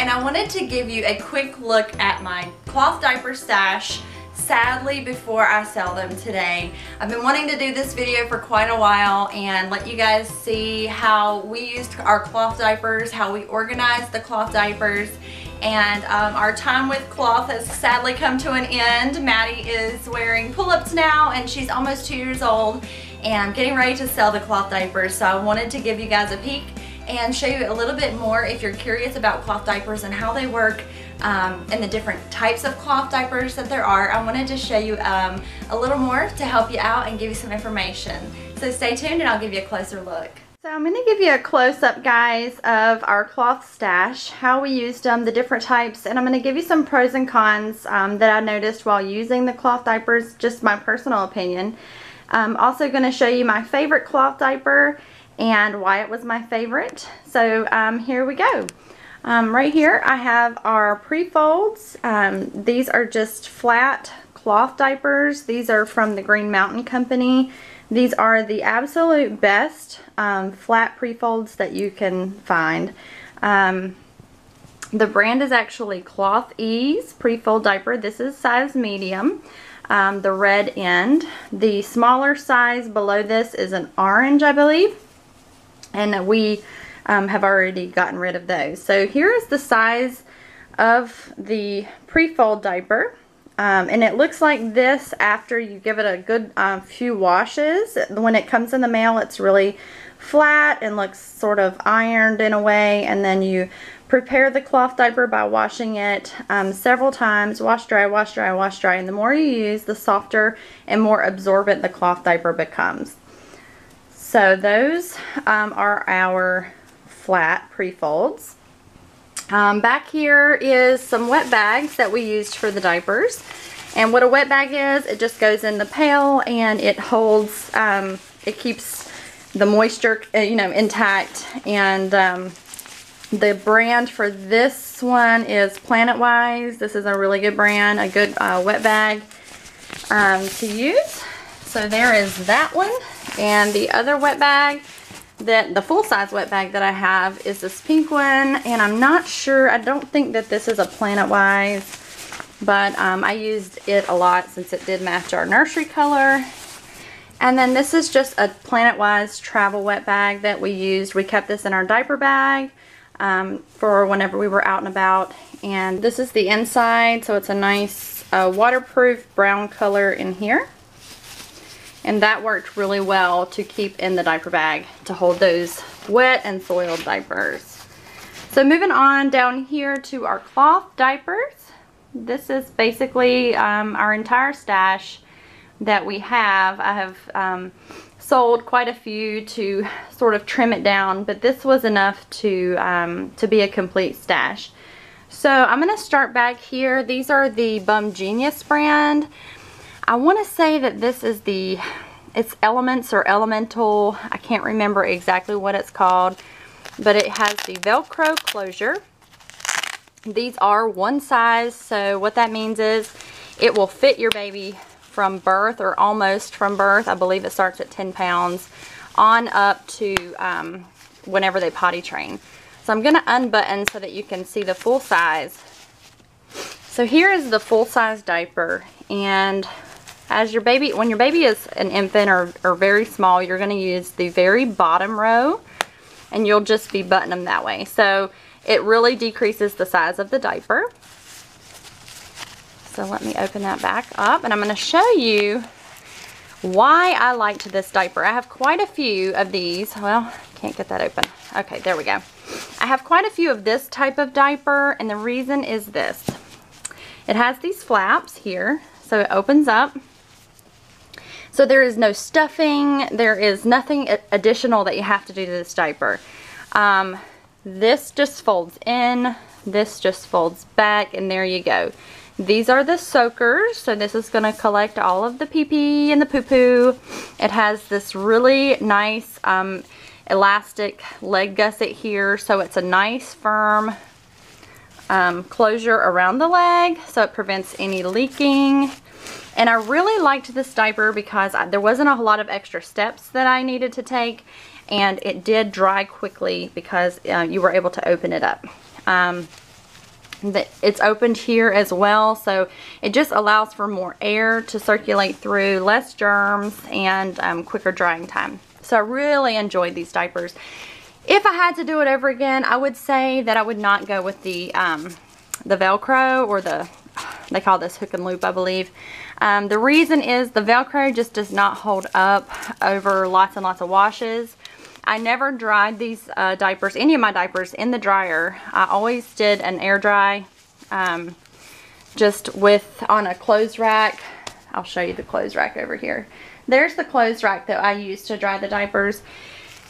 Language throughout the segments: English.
and I wanted to give you a quick look at my cloth diaper stash, sadly, before I sell them today. I've been wanting to do this video for quite a while and let you guys see how we used our cloth diapers, how we organized the cloth diapers, and our time with cloth has sadly come to an end. Maddie is wearing pull-ups now and she's almost 2 years old, and I'm getting ready to sell the cloth diapers, so I wanted to give you guys a peek and show you a little bit more if you're curious about cloth diapers and how they work and the different types of cloth diapers that there are. I wanted to show you a little more to help you out and give you some information. So stay tuned and I'll give you a closer look. So I'm going to give you a close-up, guys, of our cloth stash, how we used them, the different types, and I'm going to give you some pros and cons that I noticed while using the cloth diapers, just my personal opinion. I'm also going to show you my favorite cloth diaper and why it was my favorite. So here we go. Right here I have our pre-folds. These are just flat cloth diapers. These are from the Green Mountain Company. These are the absolute best flat pre-folds that you can find. The brand is actually Cloth Ease pre-fold diaper. This is size medium. The red end. The smaller size below this is an orange, I believe. And we have already gotten rid of those. So here is the size of the pre-fold diaper. And it looks like this after you give it a good few washes. When it comes in the mail, it's really flat and looks sort of ironed in a way. And then you prepare the cloth diaper by washing it several times. Wash, dry, wash, dry, wash, dry. And the more you use, the softer and more absorbent the cloth diaper becomes. So those are our flat pre-folds. Back here is some wet bags that we used for the diapers. And what a wet bag is, it just goes in the pail and it holds, it keeps the moisture, intact. And the brand for this one is Planet-Wise. This is a really good brand, a good wet bag to use. So there is that one. And the other wet bag, the full-size wet bag that I have is this pink one, and I'm not sure, I don't think that this is a Planet-Wise, but I used it a lot since it did match our nursery color. And then this is just a Planet-Wise travel wet bag that we used. We kept this in our diaper bag for whenever we were out and about. And this is the inside, so it's a nice waterproof brown color in here. And that worked really well to keep in the diaper bag to hold those wet and soiled diapers. So moving on down here to our cloth diapers. This is basically our entire stash that we have. I have sold quite a few to sort of trim it down, but this was enough to be a complete stash. So I'm going to start back here. These are the Bum Genius brand. I want to say that this is it's Elements or Elemental. I can't remember exactly what it's called, but it has the Velcro closure. These are one size, so what that means is it will fit your baby from birth or almost from birth. I believe it starts at 10 pounds on up to whenever they potty train. So I'm going to unbutton so that you can see the full size. So here is the full size diaper, and as your baby, when your baby is an infant or very small, you're going to use the very bottom row and you'll just be buttoning them that way. So it really decreases the size of the diaper. So let me open that back up and I'm going to show you why I liked this diaper. I have quite a few of these. Well, can't get that open. Okay, there we go. I have quite a few of this type of diaper, and the reason is this. It has these flaps here, so it opens up. So there is no stuffing, there is nothing additional that you have to do to this diaper. This just folds in, this just folds back, and there you go. These are the soakers, so this is going to collect all of the pee-pee and the poo-poo. It has this really nice elastic leg gusset here, so it's a nice firm closure around the leg, so it prevents any leaking. And I really liked this diaper because there wasn't a lot of extra steps that I needed to take, and it did dry quickly because you were able to open it up. It's opened here as well, so it just allows for more air to circulate through, less germs, and quicker drying time. So I really enjoyed these diapers. If I had to do it over again, I would say that I would not go with the Velcro, or they call this hook and loop, I believe. The reason is the Velcro just does not hold up over lots and lots of washes. I never dried these diapers, any of my diapers, in the dryer. I always did an air dry, just on a clothes rack. I'll show you the clothes rack over here. There's the clothes rack that I use to dry the diapers.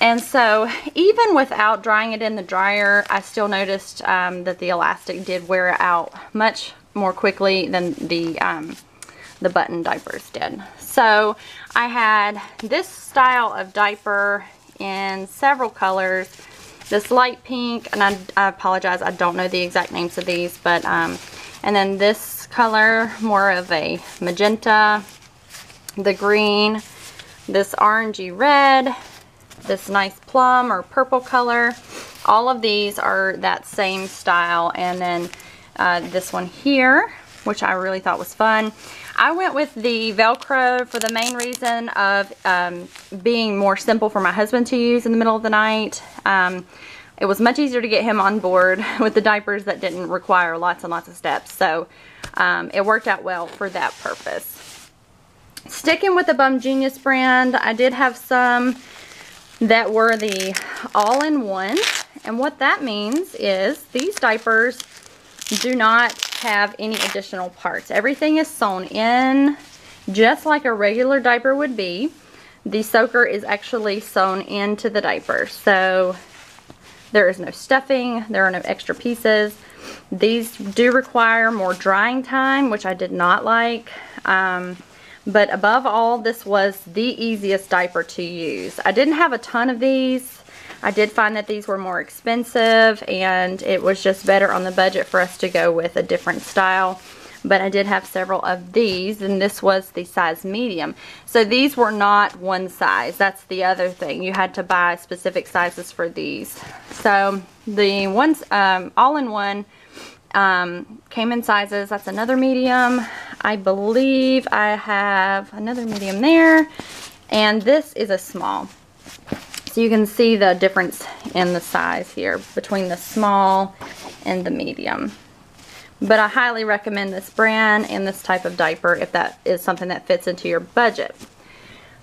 And so even without drying it in the dryer, I still noticed that the elastic did wear out much more quickly than the button diapers did. So I had this style of diaper in several colors. This light pink, and I apologize, I don't know the exact names of these, but and then this color, more of a magenta, the green, this orangey red, this nice plum or purple color. All of these are that same style. And then this one here, which I really thought was fun. I went with the Velcro for the main reason of being more simple for my husband to use in the middle of the night. It was much easier to get him on board with the diapers that didn't require lots and lots of steps. So it worked out well for that purpose. Sticking with the Bum Genius brand, I did have some that were the all-in-one. And what that means is these diapers do not have any additional parts. Everything is sewn in just like a regular diaper would be. The soaker is actually sewn into the diaper, so there is no stuffing, there are no extra pieces. These do require more drying time, which I did not like, but above all, this was the easiest diaper to use. I didn't have a ton of these. I did find that these were more expensive, and it was just better on the budget for us to go with a different style. But I did have several of these, and this was the size medium. So these were not one size. That's the other thing. You had to buy specific sizes for these. So the ones all-in-one came in sizes. That's another medium. I believe I have another medium there, and this is a small. So you can see the difference in the size here between the small and the medium. But I highly recommend this brand and this type of diaper if that is something that fits into your budget.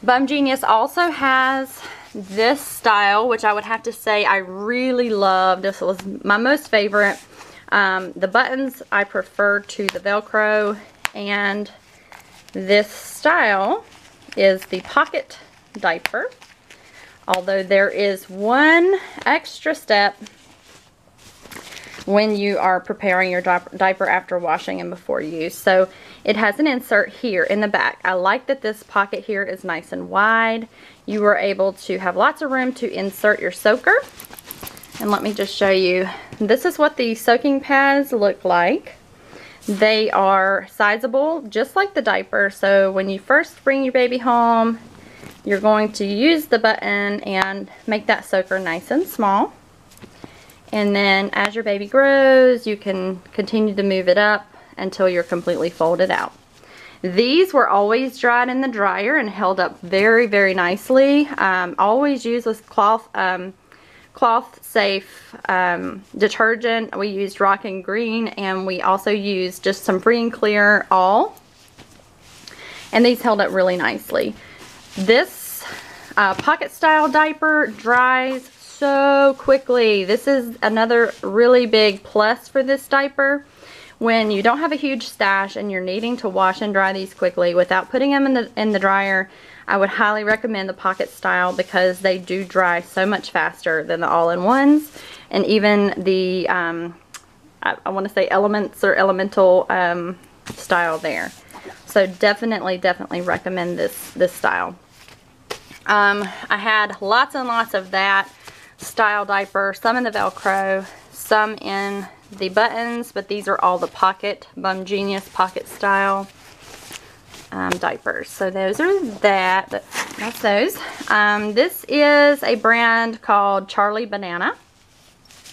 Bum Genius also has this style, which I would have to say I really love. This was my most favorite. The buttons I prefer to the Velcro, and this style is the pocket diaper. Although there is one extra step when you are preparing your diaper after washing and before use. So it has an insert here in the back. I like that this pocket here is nice and wide. You are able to have lots of room to insert your soaker. And let me just show you. This is what the soaking pads look like. They are sizable, just like the diaper. So when you first bring your baby home, you're going to use the button and make that soaker nice and small. And then as your baby grows, you can continue to move it up until you're completely folded out. These were always dried in the dryer and held up very, very nicely. Always use this cloth safe detergent. We used Rock and Green, and we also used just some Free and Clear All. And these held up really nicely. This pocket style diaper dries so quickly. This is another really big plus for this diaper. When you don't have a huge stash and you're needing to wash and dry these quickly without putting them in the dryer, I would highly recommend the pocket style because they do dry so much faster than the all-in-ones, and even the I want to say Elements or Elemental style there. So definitely recommend this style. I had lots and lots of that style diaper, some in the Velcro, some in the buttons, but these are all the pocket, Bum Genius pocket style diapers. So those are that's those. This is a brand called Charlie Banana.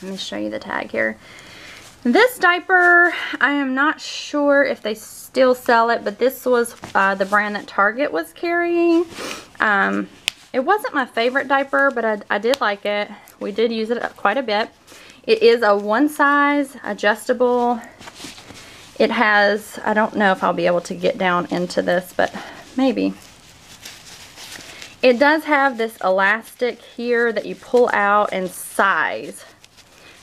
Let me show you the tag here. This diaper, I am not sure if they still sell it, but this was the brand that Target was carrying. It wasn't my favorite diaper, but I did like it. We did use it quite a bit. It is a one size adjustable. It has, I don't know if I'll be able to get down into this, but maybe. It does have this elastic here that you pull out and size.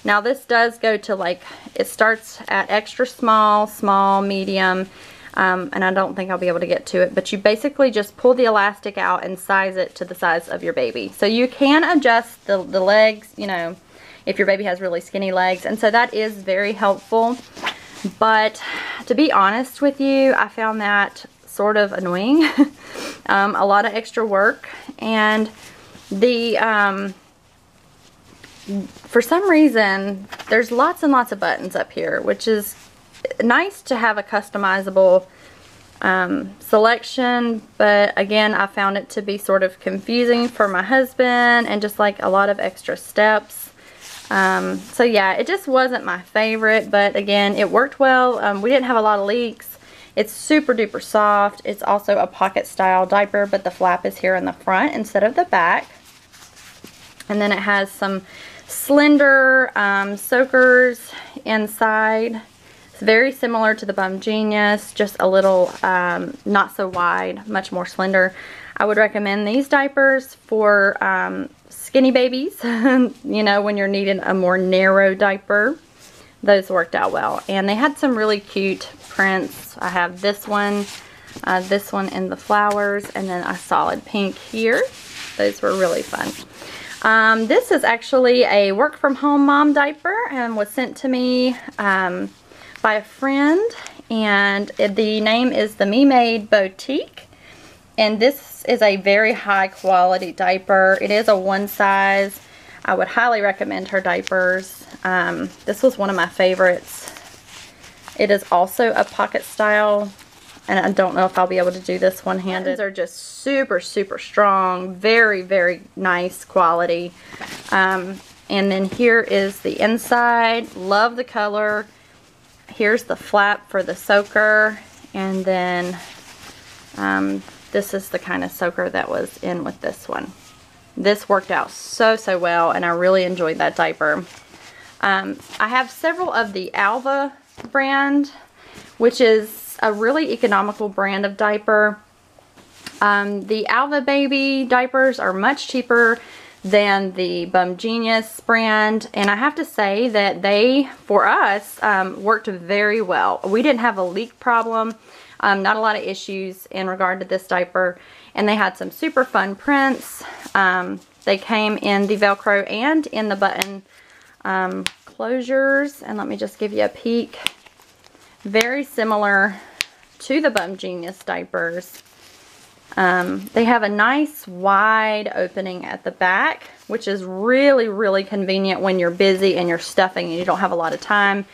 Now this does go to, like, it starts at extra small, small, medium, and I don't think I'll be able to get to it, but you basically just pull the elastic out and size it to the size of your baby. So you can adjust the legs, you know, if your baby has really skinny legs, and so that is very helpful. But to be honest with you, I found that sort of annoying. A lot of extra work, and the for some reason there's lots and lots of buttons up here, which is nice to have a customizable selection, but again, I found it to be sort of confusing for my husband and just like a lot of extra steps. So yeah, it just wasn't my favorite, but again, it worked well. We didn't have a lot of leaks. It's super duper soft. It's also a pocket style diaper, but the flap is here in the front instead of the back. And then it has some slender soakers inside. It's very similar to the Bum Genius, just a little not so wide, much more slender. I would recommend these diapers for skinny babies, you know, when you're needing a more narrow diaper. Those worked out well. And they had some really cute prints. I have this one in the flowers, and then a solid pink here. Those were really fun. This is actually a work from home mom diaper and was sent to me by a friend, and the name is the Me Made Boutique, and this is a very high quality diaper. It is a one size. I would highly recommend her diapers. This was one of my favorites. It is also a pocket style, and I don't know if I'll be able to do this one-handed. They're just super, super strong. Very, very nice quality. And then here is the inside. Love the color. Here's the flap for the soaker. And then this is the kind of soaker that was in with this one. This worked out so, so well, and I really enjoyed that diaper. I have several of the Alva brand, which is a really economical brand of diaper. The Alva Baby diapers are much cheaper than the Bum Genius brand, and I have to say that they, for us, worked very well. We didn't have a leak problem, not a lot of issues in regard to this diaper, and they had some super fun prints. They came in the Velcro and in the button closures, and let me just give you a peek. Very similar to the Bum Genius diapers. They have a nice wide opening at the back, which is really, really convenient when you're busy and you're stuffing and you don't have a lot of time.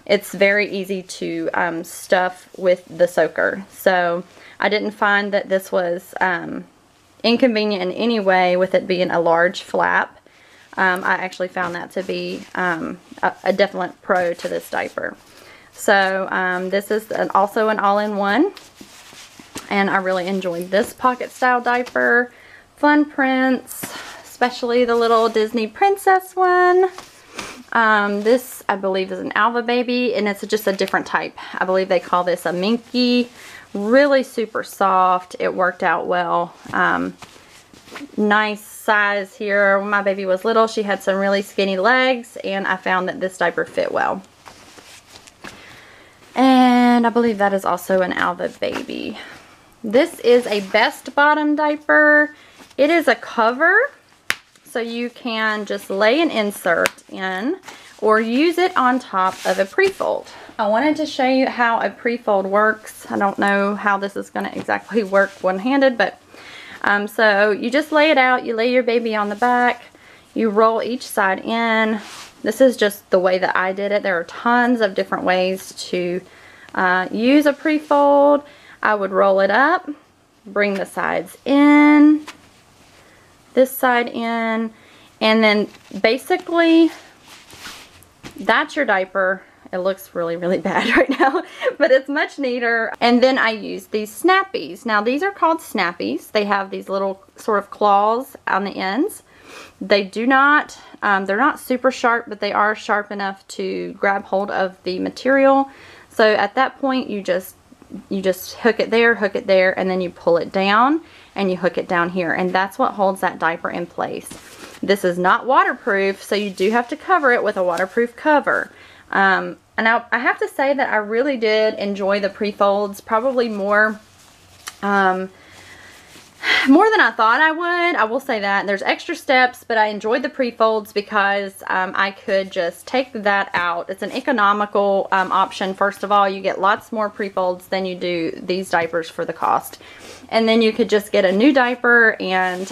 It's very easy to stuff with the soaker. So I didn't find that this was inconvenient in any way with it being a large flap. I actually found that to be a definite pro to this diaper. So this is also an all-in-one, and I really enjoyed this pocket style diaper. Fun prints, especially the little Disney princess one. This, I believe, is an Alva Baby, and it's just a different type. I believe they call this a Minky. Really super soft. It worked out well. Nice size here. When my baby was little, she had some really skinny legs, and I found that this diaper fit well. And I believe that is also an Alva Baby. This is a Best Bottom diaper. It is a cover, so you can just lay an insert in or use it on top of a pre-fold. I wanted to show you how a pre-fold works. I don't know how this is going to exactly work one-handed, but so you just lay it out. You lay your baby on the back. You roll each side in. This is just the way that I did it. There are tons of different ways to use a pre-fold. I would roll it up, bring the sides in, this side in, and then basically that's your diaper. It looks really, really bad right now, but it's much neater. And then I use these snappies. Now these are called snappies. They have these little sort of claws on the ends. They do not, they're not super sharp, but they are sharp enough to grab hold of the material. So at that point, you just hook it there, and then you pull it down and you hook it down here. And that's what holds that diaper in place. This is not waterproof, so you do have to cover it with a waterproof cover. And I have to say that I really did enjoy the pre-folds, probably more than I thought I would. I will say that. There's extra steps, but I enjoyed the pre-folds because I could just take that out. It's an economical option. First of all, you get lots more pre-folds than you do these diapers for the cost. And then you could just get a new diaper and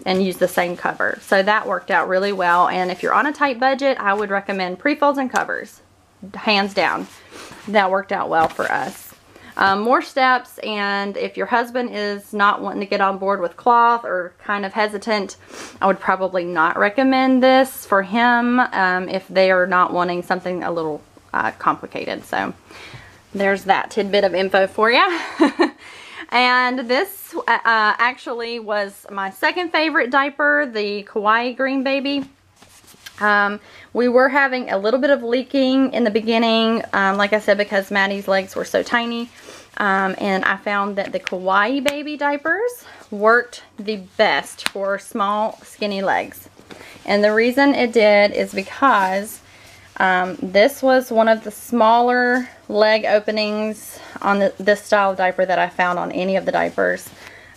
use the same cover. So that worked out really well. And if you're on a tight budget, I would recommend pre-folds and covers. Hands down. That worked out well for us. More steps, and if your husband is not wanting to get on board with cloth or kind of hesitant, I would probably not recommend this for him if they are not wanting something a little complicated. So there's that tidbit of info for you. And this actually was my second favorite diaper, the Kawaii Green Baby. We were having a little bit of leaking in the beginning, like I said, because Maddie's legs were so tiny. And I found that the Kawaii Baby diapers worked the best for small, skinny legs. And the reason it did is because this was one of the smaller leg openings on this style of diaper that I found on any of the diapers.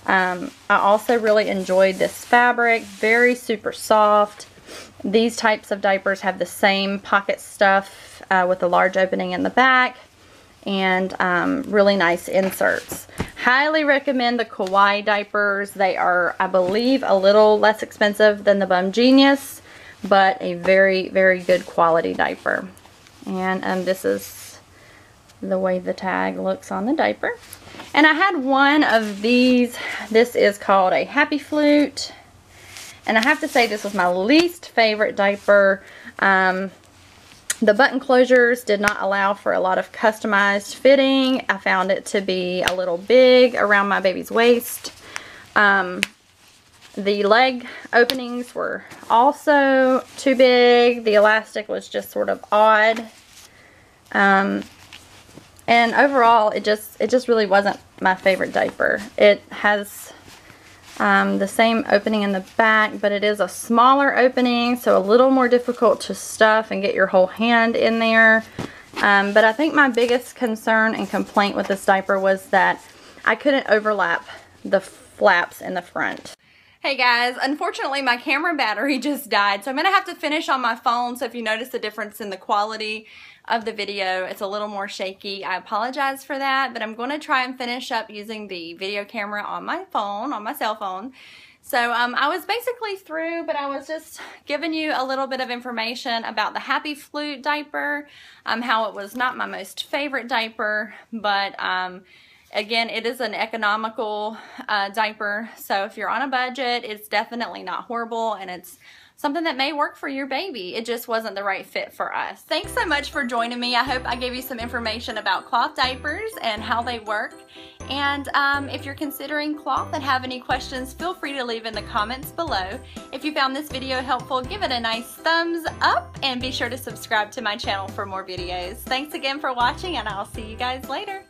I also really enjoyed this fabric, very super soft. These types of diapers have the same pocket stuff with a large opening in the back and really nice inserts. Highly recommend the Kawaii diapers. They are, I believe, a little less expensive than the Bum Genius, but a very, very good quality diaper. And this is the way the tag looks on the diaper. And I had one of these. This is called a Happy Flute. And I have to say this was my least favorite diaper. The button closures did not allow for a lot of customized fitting. I found it to be a little big around my baby's waist. The leg openings were also too big. The elastic was just sort of odd. And overall, it just really wasn't my favorite diaper. It has the same opening in the back, but it is a smaller opening, so a little more difficult to stuff and get your whole hand in there. But I think my biggest concern and complaint with this diaper was that I couldn't overlap the flaps in the front. Hey guys, unfortunately my camera battery just died, so I'm going to have to finish on my phone, so if you notice the difference in the quality of the video, it's a little more shaky. I apologize for that, but I'm going to try and finish up using the video camera on my phone, on my cell phone. So I was basically through, but I was just giving you a little bit of information about the Happy Flute diaper, how it was not my most favorite diaper, but again, it is an economical diaper, so if you're on a budget, it's definitely not horrible, and it's something that may work for your baby. It just wasn't the right fit for us. Thanks so much for joining me. I hope I gave you some information about cloth diapers and how they work. And if you're considering cloth and have any questions, feel free to leave in the comments below. If you found this video helpful, give it a nice thumbs up and be sure to subscribe to my channel for more videos. Thanks again for watching, and I'll see you guys later.